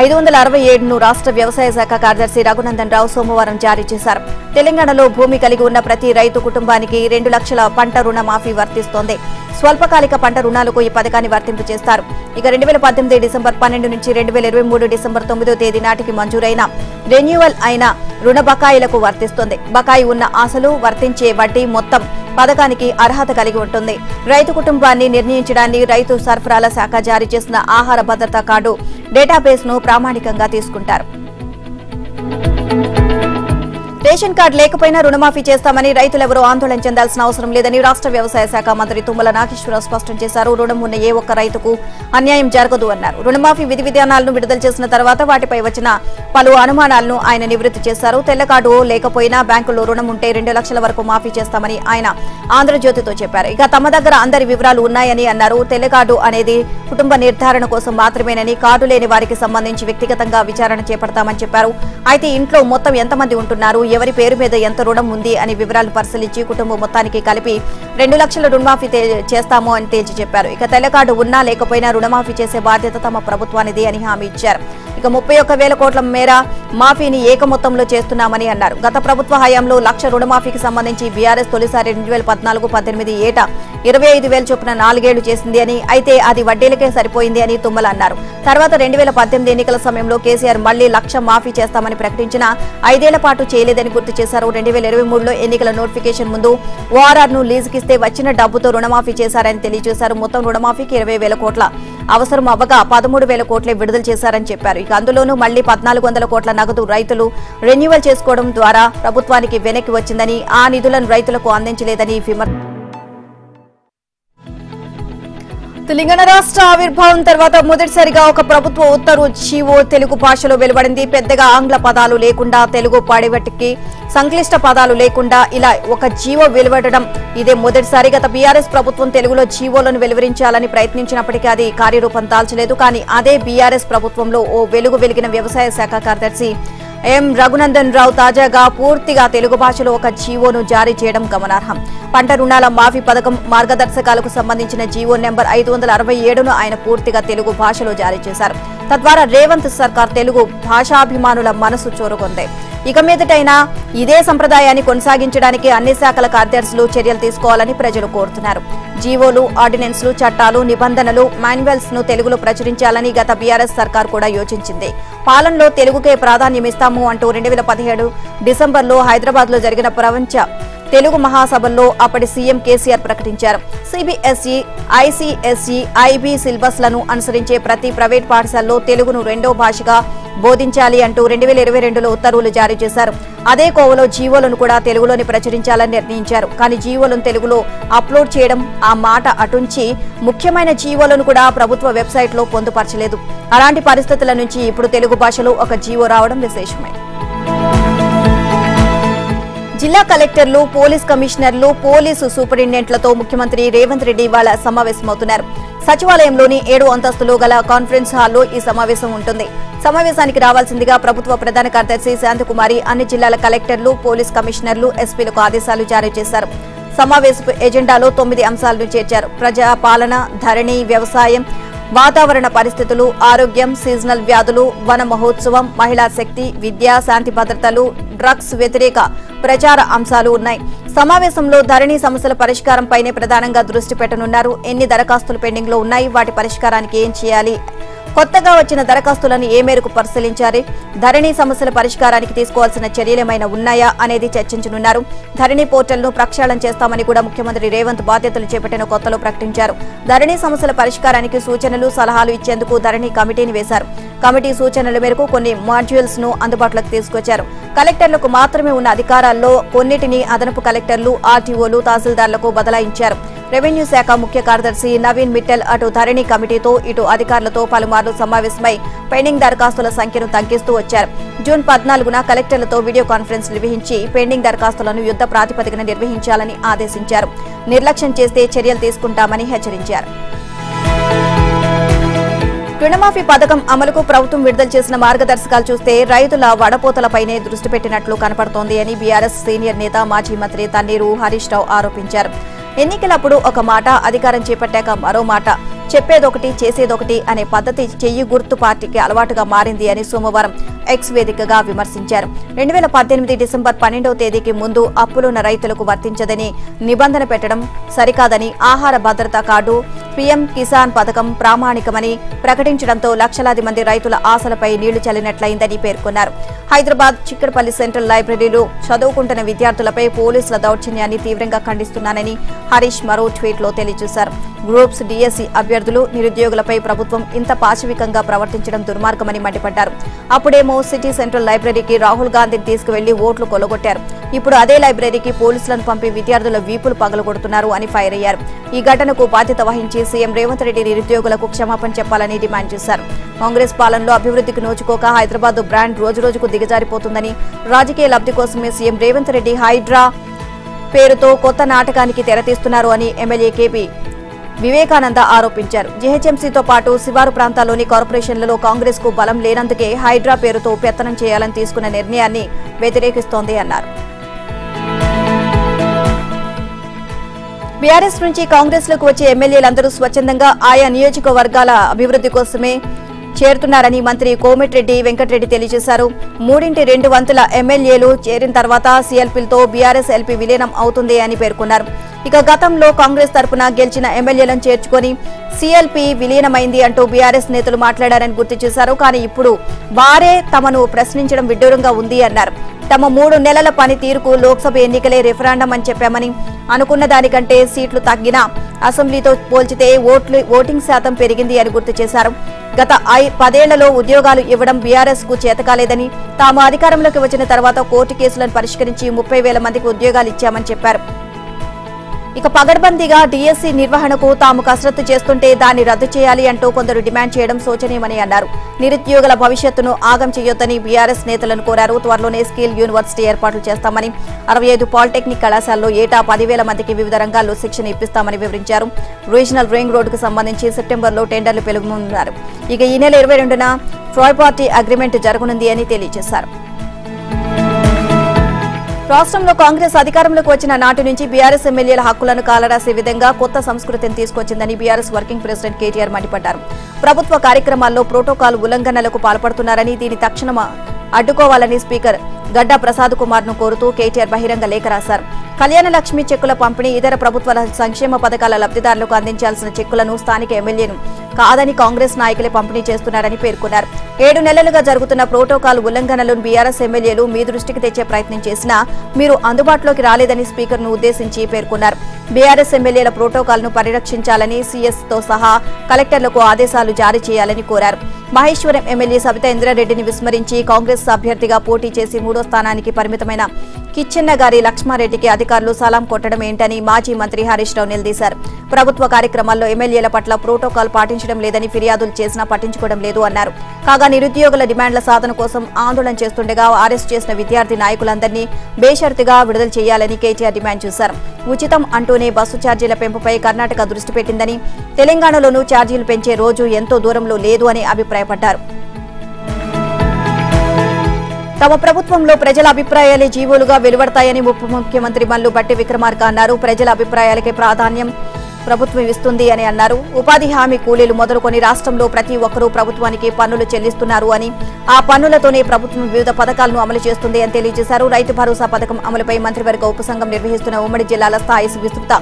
567ను రాష్ట్ర వ్యవసాయ శాఖ కార్యదర్శి రఘునందన్ రావు సోమవారం జారీ చేశారు. తెలంగాణలో భూమి కలిగి ఉన్న ప్రతి రైతు కుటుంబానికి 2 లక్షల పంట రుణ మాఫీ వర్తిస్తోంది. స్వల్పకాలిక పంట రుణాలకు ఈ పథకాన్ని వర్తింపు చేస్తారు. ఇక 2018 డిసెంబర్ 12 నుంచి 2023 డిసెంబర్ 9వ తేదీ నాటికి మంజూరైన రెన్యువల్ అయిన రుణ బకాయిలకు వర్తిస్తుంది. బకాయి ఉన్న ఆశలు వర్తించే వడ్డీ మొత్తం పథకానికి అర్హత కలిగి ఉంటుంది. రైతు కుటుంబాన్ని నిర్ణయించడాన్ని రైతు సరఫరాల శాఖ జారీ చేసిన ఆహార భద్రతా కార్డు డేటాబేస్ ను ప్రామాణికంగా తీసుకుంటారు. రేషన్ కార్డు లేకపోయినా రుణమాఫీ చేస్తామని రైతులెవరూ ఆందోళన చెందాల్సిన అవసరం లేదని రాష్ట్ర వ్యవసాయ శాఖ మంత్రి తుమ్మల నాగేశ్వరరావు స్పష్టం చేశారు. రుణం ఉన్న ఏ ఒక్క రైతుకు అన్యాయం జరగదు అన్నారు. రుణమాఫీ విధి విధానాలను విడుదల చేసిన తర్వాత వాటిపై వచ్చిన పలు అనుమానాలను ఆయన నివృత్తి చేశారు. తెల్ల కార్డు లేకపోయినా బ్యాంకుల్లో రుణం ఉంటే 2 లక్షల వరకు మాఫీ చేస్తామని ఆయన ఆంధ్రజ్యోతితో చెప్పారు. ఇక తమ దగ్గర అందరి వివరాలు ఉన్నాయని అన్నారు. తెల్ల కార్డు అనేది కుటుంబ నిర్ధారణ కోసం మాత్రమేనని, కార్డు లేని వారికి సంబంధించి వ్యక్తిగతంగా విచారణ చేపడతామని చెప్పారు. అయితే ఇంట్లో మొత్తం ఎంతమంది ఉంటున్నారు, ఎవరి పేరు మీద ఎంత రుణం ఉంది అని వివరాలు పరిశీలించి కుటుంబం మొత్తానికి కలిపి 2 లక్షల రుణమాఫీ చేస్తాము అని తేల్చి చెప్పారు. ఇక తెల్ల కార్డు ఉన్నా లేకపోయినా రుణమాఫీ చేసే బాధ్యత తమ ప్రభుత్వానిది అని హామీ ఇచ్చారు. ఇక 31,000 కోట్ల మేర మాఫీని ఏక మొత్తంలో చేస్తున్నామని అన్నారు. గత ప్రభుత్వ హయాంలో 1 లక్ష రుణమాఫీకి సంబంధించి బీఆర్ఎస్ తొలిసారి 2014-18 ఏటా 25,000 చొప్పున 4 ఏళ్లు చేసింది అని, అయితే అది వడ్డీలకే సరిపోయింది అని తుమ్మల అన్నారు. తర్వాత 2018 ఎన్నికల సమయంలో కేసీఆర్ మళ్లీ 1 లక్ష మాఫీ చేస్తామని ప్రకటించినా 5 ఏళ్ల పాటు చేయలేదని గుర్తు చేశారు. 2023లో ఎన్నికల నోటిఫికేషన్ ముందు ఓఆర్ఆర్ ను లీజుకిస్తే వచ్చిన డబ్బుతో రుణమాఫీ చేశారని తెలియజేశారు. మొత్తం రుణమాఫీకి 20,000 కోట్ల అవసరం అవ్వగా 13,000 కోట్లే విడుదల చేశారని చెప్పారు. ఇక అందులోనూ మళ్లీ 1,400 కోట్ల నగదు రైతులు రెన్యువల్ చేసుకోవడం ద్వారా ప్రభుత్వానికి వెనక్కి వచ్చిందని, ఆ నిధులను రైతులకు అందించలేదని విమర్శించారు. తెలంగాణ రాష్ట్ర ఆవిర్భావం తర్వాత మొదటిసారిగా ఒక ప్రభుత్వ ఉత్తర్వు జీవో తెలుగు భాషలో వెలువడింది. పెద్దగా ఆంగ్ల పదాలు లేకుండా, తెలుగు పాడేవటికి సంక్లిష్ట పదాలు లేకుండా ఇలా ఒక జీవో వెలువడడం ఇదే మొదటిసారి. గత బీఆర్ఎస్ ప్రభుత్వం తెలుగులో జీవోలను వెలువరించాలని ప్రయత్నించినప్పటికీ అది కార్యరూపం దాల్చలేదు. కానీ అదే బీఆర్ఎస్ ప్రభుత్వంలో ఓ వెలుగు వెలిగిన వ్యవసాయ శాఖ కార్యదర్శి ఎం రఘునందన్ రావు తాజాగా పూర్తిగా తెలుగు భాషలో ఒక జీవోను జారీ చేయడం గమనార్హం. పంట రుణాల మాఫీ పథకం మార్గదర్శకాలకు సంబంధించిన జీవో నెంబర్ 567ను ఆయన పూర్తిగా తెలుగు భాషలో జారీ చేశారు. తద్వారా రేవంత్ సర్కార్ తెలుగు భాషాభిమానుల మనసు చూరగొంది. ఇక మీదటైనా ఇదే సంప్రదాయాన్ని కొనసాగించడానికి అన్ని శాఖల కార్యదర్శులు చర్యలు తీసుకోవాలని ప్రజలు కోరుతున్నారు. జీవోలు, ఆర్డినెన్స్లు, చట్టాలు, నిబంధనలు, మాన్యువల్స్ ను తెలుగులో ప్రచురించాలని గత బీఆర్ఎస్ సర్కార్ కూడా యోచించింది. పాలనలో తెలుగుకే ప్రాధాన్యమిస్తాము అంటూ 2017 డిసెంబర్లో హైదరాబాద్ లో జరిగిన ప్రపంచ తెలుగు మహాసభల్లో అప్పటి సీఎం కేసీఆర్ ప్రకటించారు. సిబిఎస్ఈ, ఐసీఎస్ఈ, ఐబీ సిలబస్ లను అనుసరించే ప్రతి ప్రైవేట్ పాఠశాలలో తెలుగును 2వ భాషగా బోధించాలి అంటూ 2022లో ఉత్తర్వులు జారీ చేశారు. అదే కోవలో జీవోలను కూడా తెలుగులోని ప్రచురించాలని నిర్ణయించారు. కానీ జీవోలను తెలుగులో అప్లోడ్ చేయడం ఆ మాట అటుంచి ముఖ్యమైన జీవోలను కూడా ప్రభుత్వ వెబ్సైట్ లో పొందుపరచలేదు. అలాంటి పరిస్థితుల నుంచి ఇప్పుడు తెలుగు భాషలో ఒక జీవో రావడం విశేషమే. జిల్లా కలెక్టర్లు, పోలీస్ కమిషనర్లు, పోలీసు సూపరింటెండెంట్లతో ముఖ్యమంత్రి రేవంత్ రెడ్డి ఇవాళ సమావేశమవుతున్నారు. సచివాలయంలోని 7వ అంతస్తులో గల కాన్ఫరెన్స్ హాల్లో ఈ సమావేశం ఉంటుంది. సమావేశానికి రావాల్సిందిగా ప్రభుత్వ ప్రధాన కార్యదర్శి శాంతకుమారి అన్ని జిల్లాల కలెక్టర్లు, పోలీస్ కమిషనర్లు, ఎస్పీలకు ఆదేశాలు జారీ చేశారు. సమావేశపు ఎజెండాలో 9 అంశాలను చేర్చారు. ప్రజాపాలన, ధరణి, వ్యవసాయం, వాతావరణ పరిస్థితులు, ఆరోగ్యం, సీజనల్ వ్యాధులు, వన మహోత్సవం, మహిళా శక్తి, విద్య, శాంతి భద్రతలు, డ్రగ్స్ వ్యతిరేక ప్రచార అంశాలు ఉన్నాయి. సమావేశంలో ధరణి సమస్యల పరిష్కారంపైనే ప్రధానంగా దృష్టి పెట్టనున్నారు. ఎన్ని దరఖాస్తులు పెండింగ్ లో ఉన్నాయి, వాటి పరిష్కారానికి ఏం చేయాలి, కొత్తగా వచ్చిన దరఖాస్తులను ఏ మేరకు పరిశీలించాలి, ధరణి సమస్యల పరిష్కారానికి తీసుకోవాల్సిన చర్యలేమైనా ఉన్నాయా అనేది చర్చించనున్నారు. ధరణి పోర్టల్ ను ప్రక్షాళన చేస్తామని కూడా ముఖ్యమంత్రి రేవంత్ బాధ్యతలు చేపట్టిన కొత్తలో ప్రకటించారు. ధరణి సమస్యల పరిష్కారానికి సూచనలు, సలహాలు ఇచ్చేందుకు ధరణి కమిటీని వేశారు. కమిటీ సూచనల మేరకు కొన్ని మాడ్యూల్స్ ను అందుబాటులోకి తీసుకొచ్చారు. కలెక్టర్లకు మాత్రమే ఉన్న అధికారాల్లో కొన్నిటిని అదనపు కలెక్టర్లు, ఆర్టీఓలు, తహసీల్దార్లకు బదలాయించారు. రెవెన్యూ శాఖ ముఖ్య కార్యదర్శి నవీన్ మిట్టల్ అటు ధరణి కమిటీతో, ఇటు అధికారులతో పలుమార్లు పలుమార్లు సమావేశమై పెండింగ్ దరఖాస్తుల సంఖ్యను తగ్గిస్తూ వచ్చారు. జూన్ 14న కలెక్టర్లతో వీడియో కాన్ఫరెన్స్ నిర్వహించి పెండింగ్ దరఖాస్తులను యుద్ధ ప్రాతిపదికన నిర్వహించాలని ఆదేశించారు. నిర్లక్ష్యం చేస్తే చర్యలు తీసుకుంటామని హెచ్చరించారు. రుణమాఫీ పథకం అమలుకు ప్రభుత్వం విడుదల చేసిన మార్గదర్శకాలు చూస్తే రైతుల వడపోతలపైనే దృష్టి పెట్టినట్లు కనపడుతోంది అని బీఆర్ఎస్ సీనియర్ నేత మాజీ మంత్రి తన్నీరు హరీష్ రావు ఆరోపించారు. ఎన్నికలప్పుడు ఒక మాట, అధికారం చేపట్టాక మరో మాట, చెప్పేదొకటి చేసేదొకటి అనే పద్ధతి చెయ్యి గుర్తు పార్టీకి అలవాటుగా మారింది అని సోమవారం ఎక్స్ వేదికగా విమర్శించారు. 2018 డిసెంబర్ 12వ తేదీకి ముందు అప్పులున్న రైతులకు వర్తించదని నిబంధన పెట్టడం సరికాదని, ఆహార భద్రతా కార్డు, పీఎం కిసాన్ పథకం ప్రామాణికమని ప్రకటించడంతో లక్షలాది మంది రైతుల ఆశలపై నీళ్లు చల్లినట్లయిందని పేర్కొన్నారు. హైదరాబాద్ చిక్కడపల్లి సెంట్రల్ లైబ్రరీలో చదువుకుంటున్న విద్యార్థులపై పోలీసుల దౌర్జన్యాన్ని తీవ్రంగా ఖండిస్తున్నానని హరీష్ మరో ట్వీట్లో తెలియజేశారు. గ్రూప్స్, డిఎస్సి అభ్యర్థులు, నిరుద్యోగులపై ప్రభుత్వం ఇంత పాశవికంగా ప్రవర్తించడం దుర్మార్గమని మండిపడ్డారు. అప్పుడేమో సిటీ సెంట్రల్ లైబ్రరీకి రాహుల్ గాంధీని తీసుకువెళ్లి ఓట్లు కొలగొట్టారు. ఇప్పుడు అదే లైబ్రరీకి పోలీసులను పంపి విద్యార్థుల వీపులు పగలగొడుతున్నారు అని ఫైర్ అయ్యారు. ఈ ఘటనకు బాధ్యత వహించి సీఎం రేవంత్ రెడ్డి నిరుద్యోగులకు క్షమాపణ చెప్పాలని డిమాండ్ చేశారు. కాంగ్రెస్ పాలనలో అభివృద్ధికి నోచుకోక హైదరాబాద్ బ్రాండ్ రోజురోజుకు దిగజారిపోతుందని, రాజకీయ లబ్ధి కోసమే సీఎం రేవంత్ రెడ్డి హైడ్రా పేరుతో కొత్త నాటకానికి తెరతీస్తున్నారు అని ఎమ్మెల్యే కేపీ వివేకానంద ఆరోపించారు. జీహెచ్ఎంసీతో పాటు శివారు ప్రాంతాల్లోని కార్పొరేషన్లలో కాంగ్రెస్ కు బలం లేనందుకే హైడ్రా పేరుతో పెత్తనం చేయాలని తీసుకున్న నిర్ణయాన్ని వ్యతిరేకిస్తోంది అన్నారు. బీఆర్ఎస్ నుంచి కాంగ్రెస్ లోకి వచ్చే ఎమ్మెల్యేలందరూ స్వచ్ఛందంగా ఆయా నియోజకవర్గాల అభివృద్ధి కోసమే చేరుతున్నారని మంత్రి కోమటిరెడ్డి వెంకటరెడ్డి తెలియజేశారు. 3/2 వంతుల ఎమ్మెల్యేలు చేరిన తర్వాత సీఎల్పీలతో బీఆర్ఎస్ ఎల్పీ విలీనం అవుతుంది అని పేర్కొన్నారు. ఇక గతంలో కాంగ్రెస్ తరపున గెలిచిన ఎమ్మెల్యేలను చేర్చుకొని సీఎల్పీ విలీనమైంది అంటూ బీఆర్ఎస్ నేతలు మాట్లాడారని గుర్తు చేశారు. కానీ ఇప్పుడు వారే తమను ప్రశ్నించడం విడ్డూరంగా ఉంది అన్నారు. తమ 3 నెలల పనితీరుకు లోక్సభ ఎన్నికలే రెఫరెండం అని చెప్పామని, అనుకున్న దానికంటే సీట్లు తగ్గినా అసెంబ్లీతో పోల్చితే ఓటింగ్ శాతం పెరిగింది అని గుర్తు చేశారు. గత 10 ఏళ్లలో ఉద్యోగాలు ఇవ్వడం బీఆర్ఎస్ కు చేతకాలేదని, తాము అధికారంలోకి వచ్చిన తర్వాత కోర్టు కేసులను పరిష్కరించి 30,000 మందికి ఉద్యోగాలు ఇచ్చామని చెప్పారు. ఇక పగడ్బందీగా డిఎస్సి నిర్వహణకు తాము కసరత్తు చేస్తుంటే దాన్ని రద్దు చేయాలి అంటూ కొందరు డిమాండ్ చేయడం శోచనీయమని అన్నారు. నిరుద్యోగుల భవిష్యత్తును ఆగం చేయొద్దని బీఆర్ఎస్ నేతలను కోరారు. త్వరలోనే స్కిల్ యూనివర్సిటీ ఏర్పాట్లు చేస్తామని, 65 పాలిటెక్నిక్ కళాశాలలో ఏటా 10,000 మందికి వివిధ రంగాల్లో శిక్షణ ఇప్పిస్తామని వివరించారు. రీజనల్ రింగ్ రోడ్డుకు సంబంధించి సెప్టెంబర్లో టెండర్లు పిలువనున్నారు. ఇక ఈ నెల 22న ట్రైపార్టీ అగ్రిమెంట్ జరగనుంది అని తెలియజేశారు. రాష్ట్రంలో కాంగ్రెస్ అధికారంలోకి వచ్చిన నాటి నుంచి బీఆర్ఎస్ ఎమ్మెల్యేల హక్కులను కాలరాసే విధంగా కొత్త సంస్కృతిని తీసుకొచ్చిందని బీఆర్ఎస్ వర్కింగ్ ప్రెసిడెంట్ కేటీఆర్ మండిపడ్డారు. ప్రభుత్వ కార్యక్రమాల్లో ప్రోటోకాల్ ఉల్లంఘనలకు పాల్పడుతున్నారని, దీని తక్షణం అడ్డుకోవాలని స్పీకర్ గడ్డా ప్రసాద్ కుమార్ ను కోరుతూ కేటీఆర్ బహిరంగ లేఖ రాశారు. కళ్యాణ లక్ష్మి చెక్కుల పంపిణీ, ఇతర ప్రభుత్వ సంక్షేమ పథకాల లబ్ధిదారులకు అందించాల్సిన చెక్కులను స్థానిక ఎమ్మెల్యేను కాదని కాంగ్రెస్ నాయకులే పంపిణీ చేస్తున్నారని పేర్కొన్నారు. 7 నెలలుగా జరుగుతున్న ప్రోటోకాల్ ఉల్లంఘనలను బీఆర్ఎస్ ఎమ్మెల్యేలు మీ దృష్టికి తెచ్చే ప్రయత్నం చేసినా మీరు అందుబాటులోకి రాలేదని స్పీకర్ ను ఉద్దేశించి పేర్కొన్నారు. బీఆర్ఎస్ ఎమ్మెల్యేల ప్రోటోకాల్ ను పరిరక్షించాలని సీఎస్ తో సహా కలెక్టర్లకు ఆదేశాలు జారీ చేయాలని కోరారు. మహేశ్వరం ఎమ్మెల్యే సబితా ఇంద్రారెడ్డిని విస్మరించి కాంగ్రెస్ అభ్యర్థిగా పోటీ చేసి 3వ స్థానానికి పరిమితమైన కిచ్చెన్నగారి లక్ష్మారెడ్డికి అధికారులు సలాం కొట్టడం ఏంటని మాజీ మంత్రి హరీష్ రావు నిలదీశారు. ప్రభుత్వ కార్యక్రమాల్లో ఎమ్మెల్యేల పట్ల ప్రోటోకాల్ పాటించడం లేదని ఫిర్యాదులు చేసినా పట్టించుకోవడం లేదు అన్నారు. కాగా నిరుద్యోగుల డిమాండ్ల సాధన కోసం ఆందోళన చేస్తుండగా అరెస్ట్ చేసిన విద్యార్థి నాయకులందరినీ బేషరతుగా విడుదల చేయాలని కేటీఆర్ డిమాండ్ చేశారు. ఉచితం అంటూనే బస్సు ఛార్జీల పెంపుపై కర్ణాటక దృష్టి పెట్టిందని, తెలంగాణలోనూ ఛార్జీలు పెంచే రోజు ఎంతో దూరంలో లేదు అని అభిప్రాయపడ్డారు. తమ ప్రభుత్వంలో ప్రజల అభిప్రాయాలే జీవోలుగా వెలువడతాయని ఉప ముఖ్యమంత్రి మల్లు భట్టి విక్రమార్క అన్నారు. ప్రజల అభిప్రాయాలకే ప్రాధాన్యం ప్రభుత్వం ఇస్తుంది అని అన్నారు. ఉపాధి హామీ కూలీలు మొదలుకొని రాష్ట్రంలో ప్రతి ఒక్కరూ ప్రభుత్వానికి పన్నులు చెల్లిస్తున్నారు అని, ఆ పన్నులతోనే ప్రభుత్వం వివిధ పథకాలను అమలు చేస్తుంది అని తెలియజేశారు. రైతు భరోసా పథకం అమలుపై మంత్రివర్గ ఉపసంఘం నిర్వహిస్తున్న ఉమ్మడి జిల్లాల స్థాయి విస్తృత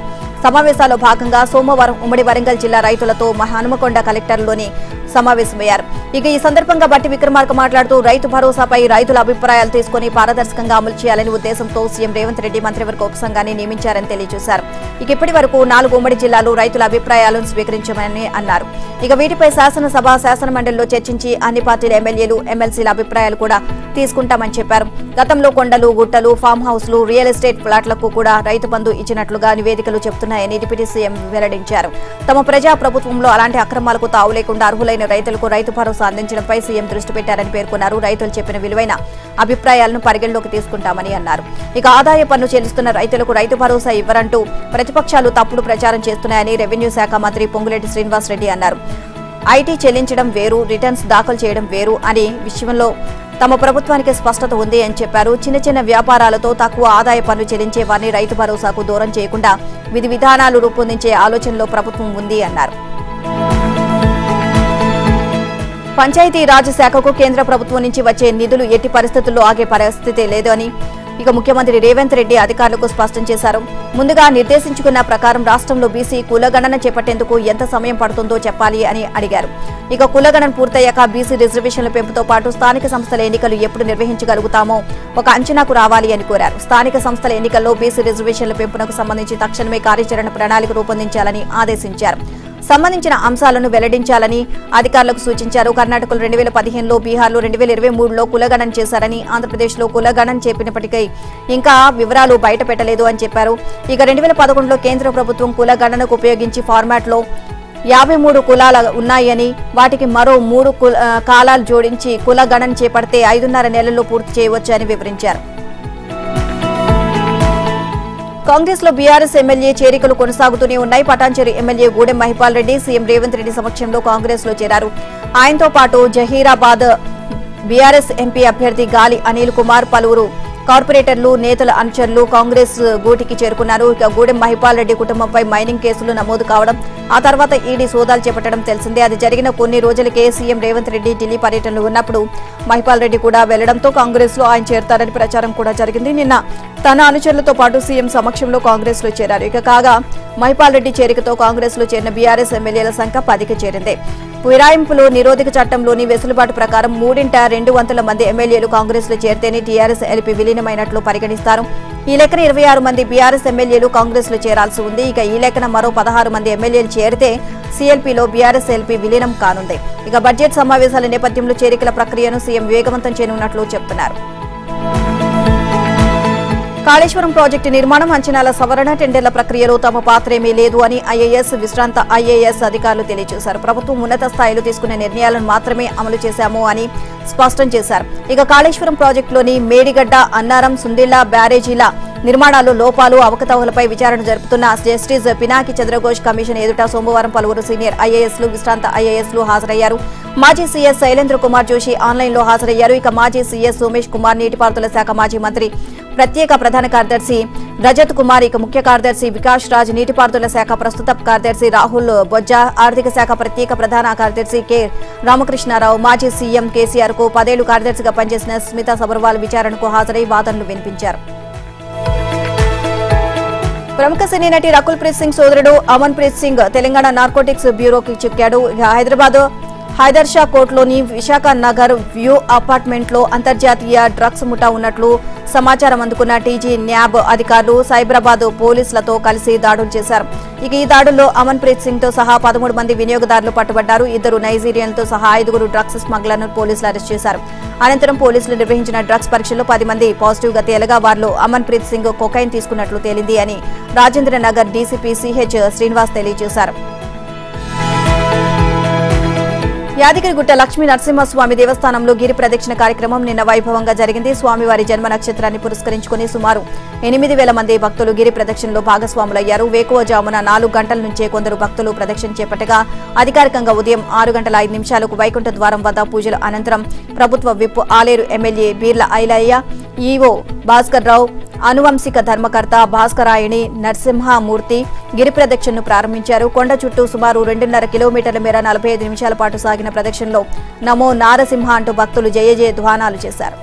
సమావేశాల్లో భాగంగా సోమవారం ఉమ్మడి వరంగల్ జిల్లా రైతులతో హనుమకొండ కలెక్టర్లోని సమావేశమయ్యారు. ఇక ఈ సందర్భంగా భట్టి విక్రమార్క మాట్లాడుతూ రైతు భరోసాపై రైతుల అభిప్రాయాలు తీసుకుని పారదర్శకంగా అమలు చేయాలని ఉద్దేశంతో సీఎం రేవంత్ రెడ్డి మంత్రివర్గ ఉపసంఘాన్ని నియమించారని తెలియజేశారు. ఇక ఇప్పటి వరకు 4 ఉమ్మడి జిల్లాలు రైతుల అభిప్రాయాలను స్వీకరించామని అన్నారు. ఇక వీటిపై శాసనసభ, శాసనమండలిలో చర్చించి అన్ని పార్టీల ఎమ్మెల్యేలు, ఎమ్మెల్సీల అభిప్రాయాలు కూడా తీసుకుంటామని చెప్పారు. గతంలో కొండలు, గుట్టలు, ఫామ్ హౌస్లు, రియల్ ఎస్టేట్ ప్లాట్లకు కూడా రైతు బంధు ఇచ్చినట్లుగా నివేదికలు చెబుతున్నారు. జరుగుతున్నాయని డిప్యూటీ సీఎం వెల్లడించారు. తమ ప్రజా ప్రభుత్వంలో అలాంటి అక్రమాలకు తావు లేకుండా అర్హులైన రైతులకు రైతు భరోసా అందించడంపై సీఎం దృష్టి పెట్టారని పేర్కొన్నారు. రైతులు చెప్పిన విలువైన అభిప్రాయాలను పరిగణలోకి తీసుకుంటామని అన్నారు. ఇక ఆదాయ పన్ను చెల్లిస్తున్న రైతులకు రైతు భరోసా ఇవ్వరంటూ ప్రతిపక్షాలు తప్పుడు ప్రచారం చేస్తున్నాయని రెవెన్యూ శాఖ మంత్రి పొంగులేటి శ్రీనివాసరెడ్డి అన్నారు. ఐటీ చెల్లించడం వేరు, రిటర్న్స్ దాఖలు చేయడం వేరు అనే విషయంలో తమ ప్రభుత్వానికి స్పష్టత ఉంది అని చెప్పారు. చిన్న చిన్న వ్యాపారాలతో తక్కువ ఆదాయ పన్ను చెల్లించే వారిని రైతు భరోసాకు దూరం చేయకుండా విధి విధానాలు రూపొందించే ఆలోచనలో ప్రభుత్వం ఉంది అన్నారు. పంచాయతీ రాజ్ శాఖకు కేంద్ర ప్రభుత్వం నుంచి వచ్చే నిధులు ఎట్టి పరిస్థితుల్లో ఆగే పరిస్థితి లేదు అని ఇక ముఖ్యమంత్రి రేవంత్ రెడ్డి అధికారులకు స్పష్టం చేశారు. ముందుగా నిర్దేశించుకున్న ప్రకారం రాష్ట్రంలో బీసీ కులగణన చేపట్టేందుకు ఎంత సమయం పడుతుందో చెప్పాలి అని అడిగారు. ఇక కులగణన పూర్తయ్యాక బీసీ రిజర్వేషన్ల పెంపుతో పాటు స్థానిక సంస్థల ఎన్నికలు ఎప్పుడు నిర్వహించగలుగుతామో ఒక అంచనాకు రావాలి అని కోరారు. స్థానిక సంస్థల ఎన్నికల్లో బీసీ రిజర్వేషన్ల పెంపునకు సంబంధించి తక్షణమే కార్యాచరణ ప్రణాళిక రూపొందించాలని ఆదేశించారు. సంబంధించిన అంశాలను వెల్లడించాలని అధికారులకు సూచించారు. కర్ణాటకలో 2015లో, బీహార్లో 2023లో కులగణన చేశారని, ఆంధ్రప్రదేశ్లో కులగణన చేపినప్పటికీ ఇంకా వివరాలు బయట పెట్టలేదు అని చెప్పారు. ఇక 2011లో కేంద్ర ప్రభుత్వం కులగణనకు ఉపయోగించి ఫార్మాట్లో 53 కులాలు ఉన్నాయని, వాటికి మరో 3 కాలాలు జోడించి కులగణన చేపడితే 5.5 నెలల్లో పూర్తి చేయవచ్చు అని వివరించారు. కాంగ్రెస్ లో బీఆర్ఎస్ ఎమ్మెల్యే చేరికలు కొనసాగుతూనే ఉన్నాయి. పటాన్చెరు ఎమ్మెల్యే గూడెం మహిపాల్ రెడ్డి సీఎం రేవంత్ రెడ్డి సమక్షంలో కాంగ్రెస్ లో చేరారు. ఆయనతో పాటు జహీరాబాద్ బీఆర్ఎస్ ఎంపీ అభ్యర్థి గాలి అనిల్ కుమార్, పలువురు కార్పొరేటర్లు, నేతల అనుచరులు కాంగ్రెస్ గూటికి చేరుకున్నారు. ఇక గూడెం మహిపాల్ రెడ్డి కుటుంబంపై మైనింగ్ కేసులు నమోదు కావడం, ఆ తర్వాత ఈడీ సోదాలు చేపట్టడం తెలిసిందే. అది జరిగిన కొన్ని రోజులకే సీఎం రేవంత్ రెడ్డి ఢిల్లీ పర్యటనలో ఉన్నప్పుడు మహిపాల్ రెడ్డి కూడా వెళ్లడంతో కాంగ్రెస్ లో ఆయన చేరతారని ప్రచారం కూడా జరిగింది. నిన్న తన అనుచరులతో పాటు సీఎం సమక్షంలో కాంగ్రెస్ లో చేరారు. ఇక కాగా మహిపాల్ రెడ్డి చేరికతో కాంగ్రెస్ లో చేరిన బీఆర్ఎస్ ఎమ్మెల్యేల సంఖ్య 10కి చేరింది. ఫిరాయింపులు నిరోధక చట్టంలోని వెసులుబాటు ప్రకారం 3/2 మంది ఎమ్మెల్యేలు కాంగ్రెస్ లో చేరితేనే టీఆర్ఎస్ ఎల్పీ విలీనమైనట్లు పరిగణిస్తారు. ఈ లెక్కన 26 మంది బీఆర్ఎస్ ఎమ్మెల్యేలు కాంగ్రెస్ లో చేరాల్సి ఉంది. ఇక ఈ లెక్కన మరో 16 మంది ఎమ్మెల్యేలు చేరితే సీఎల్పీలో బీఆర్ఎస్ ఎల్పీ విలీనం కానుంది. ఇక బడ్జెట్ సమావేశాల నేపథ్యంలో చేరికల ప్రక్రియను సీఎం వేగవంతం చేయనున్నట్లు చెబుతున్నారు. కాళేశ్వరం ప్రాజెక్టు నిర్మాణం, అంచనాల సవరణ, టెండర్ల ప్రక్రియలో తమ పాత్రేమీ లేదు అని ఐఏఎస్, విశ్రాంత ఐఏఎస్ అధికారులు తెలియజేశారు. ప్రభుత్వం ఉన్నత స్థాయిలో తీసుకునే నిర్ణయాలను మాత్రమే అమలు చేశాము అని స్పష్టం చేశారు. ఇక కాళేశ్వరం ప్రాజెక్టులోని మేడిగడ్డ, అన్నారం, సుందిళ్ల బ్యారేజీల నిర్మాణాలు, లోపాలు, అవకతవకలపై విచారణ జరుపుతున్న జస్టిస్ పినాకి చంద్రఘోష్ కమిషన్ ఎదుట సోమవారం పలువురు సీనియర్ ఐఏఎస్లు, విశ్రాంత ఐఏఎస్లు హాజరయ్యారు. మాజీ సీఎస్ శైలేంద్ర కుమార్ జోషి ఆన్లైన్లో హాజరయ్యారు. ఇక మాజీ సీఎస్ సోమేష్ కుమార్, నీటిపారుదల శాఖ మాజీ మంత్రి ప్రత్యేక ప్రధాన కార్యదర్శి రజత్ కుమార్, ఇక ముఖ్య కార్యదర్శి వికాస్ రాజ్, నీటిపారుదల శాఖ ప్రస్తుత కార్యదర్శి రాహుల్ బొజ్జా, ఆర్థిక శాఖ ప్రత్యేక ప్రధాన కార్యదర్శి కె రామకృష్ణారావు, మాజీ సీఎం కేసీఆర్ కు 10 ఏళ్లు కార్యదర్శిగా పనిచేసిన స్మితా సబర్వాల్ విచారణకు హాజరై వాదనలు వినిపించారు. ప్రముఖ సినీ నటి రకుల్ ప్రీత్ సింగ్ సోదరుడు అమన్ ప్రీత్ సింగ్ తెలంగాణ నార్కోటిక్స్ బ్యూరోకి చిక్కాడు. హైదరాబాద్ హైదర్షా కోర్టులోని విశాఖ నగర్ వ్యూ అపార్ట్మెంట్ లో అంతర్జాతీయ డ్రగ్స్ ముఠా ఉన్నట్లు సమాచారం అందుకున్న టీజీ న్యాబ్ అధికారులు సైబరాబాద్ పోలీసులతో కలిసి దాడులు చేశారు. ఇక ఈ దాడుల్లో అమన్ ప్రీత్ సింగ్ తో సహా 13 మంది వినియోగదారులు పట్టుబడ్డారు. 2 నైజీరియన్లతో సహా 5 డ్రగ్స్ స్మగ్లర్లను పోలీసులు అరెస్ట్ చేశారు. అనంతరం పోలీసులు నిర్వహించిన డ్రగ్స్ పరీక్షలో 10 మంది పాజిటివ్ గా తేలగా వారిలో అమన్ ప్రీత్ సింగ్ కొకైన్ తీసుకున్నట్లు తేలింది అని రాజేంద్ర నగర్ డీసీపీ సిహెచ్ శ్రీనివాస్ తెలియజేశారు. యాదగిరిగుట్ట లక్ష్మీ నరసింహస్వామి దేవస్థానంలో గిరి ప్రదక్షిణ కార్యక్రమం నిన్న వైభవంగా జరిగింది. స్వామివారి జన్మ నక్షత్రాన్ని పురస్కరించుకుని సుమారు 8,000 మంది భక్తులు గిరి ప్రదక్షిణలో భాగస్వాములయ్యారు. వేకువజామున 4 గంటల నుంచే కొందరు భక్తులు ప్రదక్షిణ చేపట్టగా అధికారికంగా ఉదయం 6:05 వైకుంఠ ద్వారం వద్ద పూజల అనంతరం ప్రభుత్వ whip Aleru MLA Beerla Ailaiah, EO Bhaskar Rao, అనువంశిక ధర్మకర్త భాస్కరాయణి నరసింహమూర్తి గిరి ప్రదక్షిణను ప్రారంభించారు. కొండ చుట్టూ సుమారు 2.5 కిలోమీటర్ల మేర 45 నిమిషాల పాటు సాగిన ప్రదక్షిణలో నమో నారసింహ అంటూ భక్తులు జయ జయ ధ్వానాలు చేశారు.